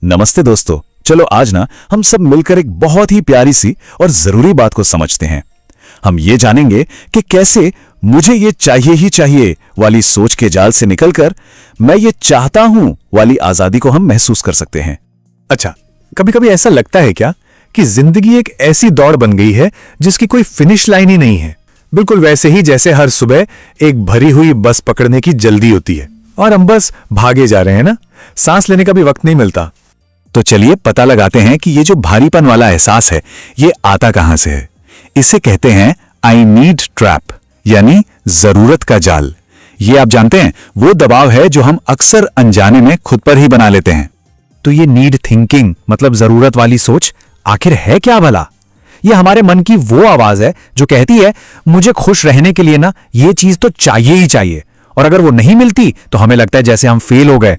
नमस्ते दोस्तों। चलो आज ना हम सब मिलकर एक बहुत ही प्यारी सी और जरूरी बात को समझते हैं। हम ये जानेंगे कि कैसे मुझे ये चाहिए ही चाहिए वाली सोच के जाल से निकलकर मैं ये चाहता हूं वाली आजादी को हम महसूस कर सकते हैं। अच्छा, कभी कभी ऐसा लगता है क्या कि जिंदगी एक ऐसी दौड़ बन गई है जिसकी कोई फिनिश लाइन ही नहीं है। बिल्कुल वैसे ही जैसे हर सुबह एक भरी हुई बस पकड़ने की जल्दी होती है और हम बस भागे जा रहे हैं ना, सांस लेने का भी वक्त नहीं मिलता। तो चलिए पता लगाते हैं कि ये जो भारीपन वाला एहसास है ये आता कहां से है। इसे कहते हैं आई नीड ट्रैप, यानी जरूरत का जाल। ये आप जानते हैं वो दबाव है जो हम अक्सर अनजाने में खुद पर ही बना लेते हैं। तो ये नीड थिंकिंग मतलब जरूरत वाली सोच आखिर है क्या भला? ये हमारे मन की वो आवाज है जो कहती है मुझे खुश रहने के लिए ना ये चीज तो चाहिए ही चाहिए, और अगर वो नहीं मिलती तो हमें लगता है जैसे हम फेल हो गए।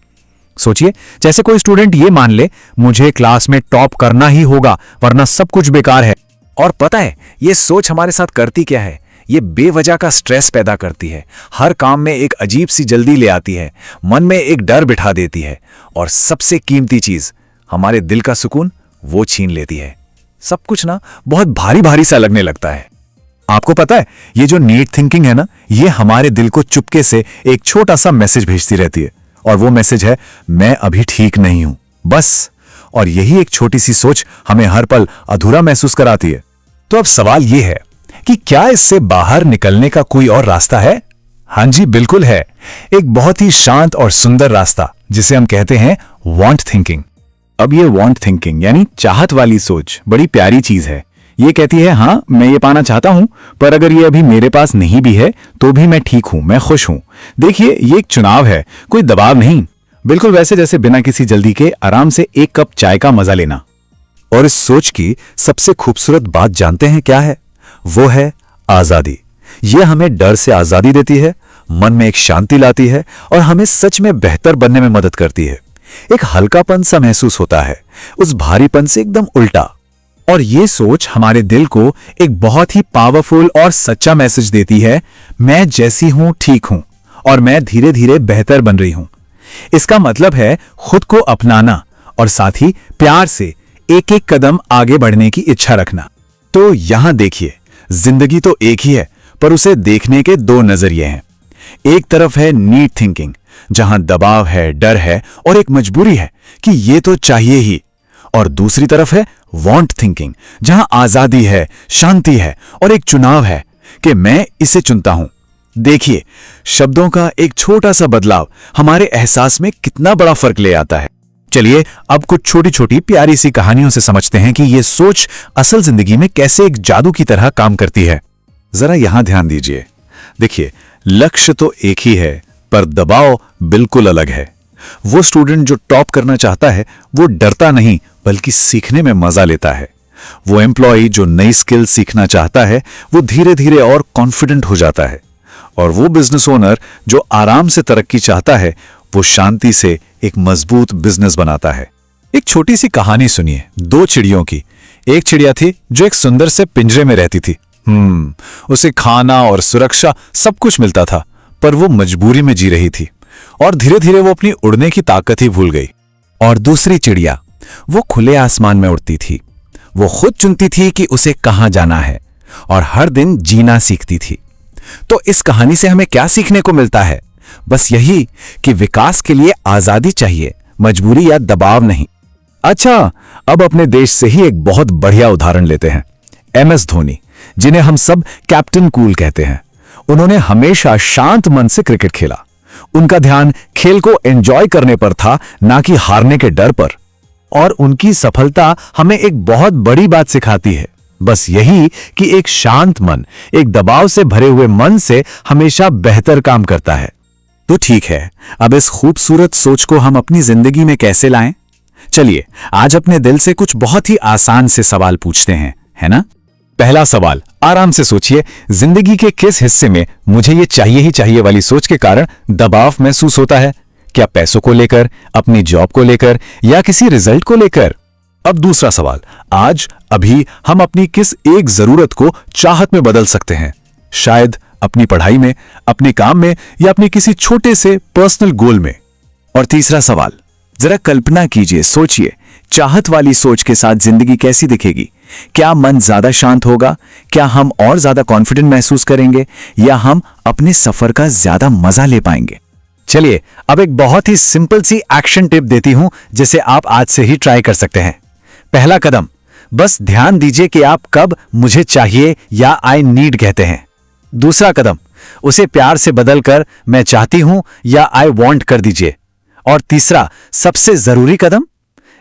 सोचिए, जैसे कोई स्टूडेंट ये मान ले मुझे क्लास में टॉप करना ही होगा वरना सब कुछ बेकार है। और पता है ये सोच हमारे साथ करती क्या है? ये बेवजह का स्ट्रेस पैदा करती है, हर काम में एक अजीब सी जल्दी ले आती है, मन में एक डर बिठा देती है और सबसे कीमती चीज हमारे दिल का सुकून वो छीन लेती है। सब कुछ ना बहुत भारी भारी सा लगने लगता है। आपको पता है ये जो नीड थिंकिंग है ना, ये हमारे दिल को चुपके से एक छोटा सा मैसेज भेजती रहती है, और वो मैसेज है मैं अभी ठीक नहीं हूं बस। और यही एक छोटी सी सोच हमें हर पल अधूरा महसूस कराती है। तो अब सवाल ये है कि क्या इससे बाहर निकलने का कोई और रास्ता है? हाँ जी, बिल्कुल है। एक बहुत ही शांत और सुंदर रास्ता जिसे हम कहते हैं वांट थिंकिंग। अब ये वांट थिंकिंग यानी चाहत वाली सोच बड़ी प्यारी चीज है। ये कहती है हाँ मैं ये पाना चाहता हूं, पर अगर ये अभी मेरे पास नहीं भी है तो भी मैं ठीक हूं, मैं खुश हूं। देखिए ये एक चुनाव है, कोई दबाव नहीं। बिल्कुल वैसे जैसे बिना किसी जल्दी के आराम से एक कप चाय का मजा लेना। और इस सोच की सबसे खूबसूरत बात जानते हैं क्या है? वो है आजादी। ये हमें डर से आजादी देती है, मन में एक शांति लाती है और हमें सच में बेहतर बनने में मदद करती है। एक हल्कापन सा महसूस होता है, उस भारीपन से एकदम उल्टा। और ये सोच हमारे दिल को एक बहुत ही पावरफुल और सच्चा मैसेज देती है, मैं जैसी हूं ठीक हूं और मैं धीरे धीरे बेहतर बन रही हूं। इसका मतलब है खुद को अपनाना और साथ ही प्यार से एक एक कदम आगे बढ़ने की इच्छा रखना। तो यहां देखिए, जिंदगी तो एक ही है पर उसे देखने के दो नजरिए हैं। एक तरफ है नीड थिंकिंग जहां दबाव है, डर है और एक मजबूरी है कि ये तो चाहिए ही, और दूसरी तरफ है वांट थिंकिंग जहां आजादी है, शांति है और एक चुनाव है कि मैं इसे चुनता हूं। देखिए, शब्दों का एक छोटा सा बदलाव हमारे एहसास में कितना बड़ा फर्क ले आता है। चलिए अब कुछ छोटी छोटी प्यारी सी कहानियों से समझते हैं कि यह सोच असल जिंदगी में कैसे एक जादू की तरह काम करती है। जरा यहां ध्यान दीजिए। देखिए, लक्ष्य तो एक ही है पर दबाव बिल्कुल अलग है। वो स्टूडेंट जो टॉप करना चाहता है वो डरता नहीं बल्कि सीखने में मजा लेता है। वो एम्प्लॉय जो नई स्किल सीखना चाहता है वो धीरे धीरे और कॉन्फिडेंट हो जाता है। और वो बिजनेस ओनर जो आराम से तरक्की चाहता है वो शांति से एक मजबूत बिजनेस बनाता है। एक छोटी सी कहानी सुनिए, दो चिड़ियों की। एक चिड़िया थी जो एक सुंदर से पिंजरे में रहती थी। उसे खाना और सुरक्षा सब कुछ मिलता था, पर वो मजबूरी में जी रही थी और धीरे धीरे वो अपनी उड़ने की ताकत ही भूल गई। और दूसरी चिड़िया, वो खुले आसमान में उड़ती थी। वो खुद चुनती थी कि उसे कहां जाना है और हर दिन जीना सीखती थी। तो इस कहानी से हमें क्या सीखने को मिलता है? बस यही कि विकास के लिए आजादी चाहिए, मजबूरी या दबाव नहीं। अच्छा, अब अपने देश से ही एक बहुत बढ़िया उदाहरण लेते हैं। MS धोनी, जिन्हें हम सब कैप्टन कूल कहते हैं। उन्होंने हमेशा शांत मन से क्रिकेट खेला। उनका ध्यान खेल को एंजॉय करने पर था, ना कि हारने के डर पर। और उनकी सफलता हमें एक बहुत बड़ी बात सिखाती है, बस यही कि एक शांत मन एक दबाव से भरे हुए मन से हमेशा बेहतर काम करता है। तो ठीक है, अब इस खूबसूरत सोच को हम अपनी जिंदगी में कैसे लाएं? चलिए आज अपने दिल से कुछ बहुत ही आसान से सवाल पूछते हैं, है ना? पहला सवाल, आराम से सोचिए, जिंदगी के किस हिस्से में मुझे ये चाहिए ही चाहिए वाली सोच के कारण दबाव महसूस होता है? क्या पैसों को लेकर, अपनी जॉब को लेकर या किसी रिजल्ट को लेकर? अब दूसरा सवाल, आज अभी हम अपनी किस एक जरूरत को चाहत में बदल सकते हैं? शायद अपनी पढ़ाई में, अपने काम में या अपने किसी छोटे से पर्सनल गोल में। और तीसरा सवाल, जरा कल्पना कीजिए, सोचिए, चाहत वाली सोच के साथ जिंदगी कैसी दिखेगी? क्या मन ज्यादा शांत होगा? क्या हम और ज्यादा कॉन्फिडेंट महसूस करेंगे? या हम अपने सफर का ज्यादा मजा ले पाएंगे? चलिए अब एक बहुत ही सिंपल सी एक्शन टिप देती हूं जिसे आप आज से ही ट्राई कर सकते हैं। पहला कदम, बस ध्यान दीजिए कि आप कब मुझे चाहिए या आई नीड कहते हैं। दूसरा कदम, उसे प्यार से बदलकर मैं चाहती हूं या आई वांट कर दीजिए। और तीसरा सबसे जरूरी कदम,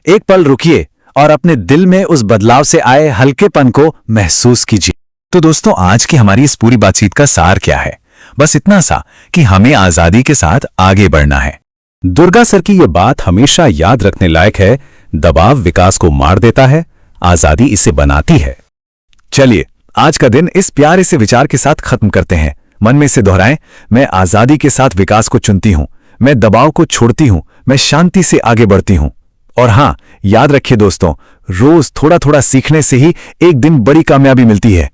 एक पल रुकिए और अपने दिल में उस बदलाव से आए हल्केपन को महसूस कीजिए। तो दोस्तों, आज की हमारी इस पूरी बातचीत का सार क्या है? बस इतना सा कि हमें आजादी के साथ आगे बढ़ना है। दुर्गा सर की यह बात हमेशा याद रखने लायक है। दबाव विकास को मार देता है, आजादी इसे बनाती है। चलिए आज का दिन इस प्यारे से विचार के साथ खत्म करते हैं। मन में से दोहराएं, मैं आजादी के साथ विकास को चुनती हूं, मैं दबाव को छोड़ती हूं, मैं शांति से आगे बढ़ती हूं। और हां, याद रखिए दोस्तों, रोज थोड़ा थोड़ा सीखने से ही एक दिन बड़ी कामयाबी मिलती है।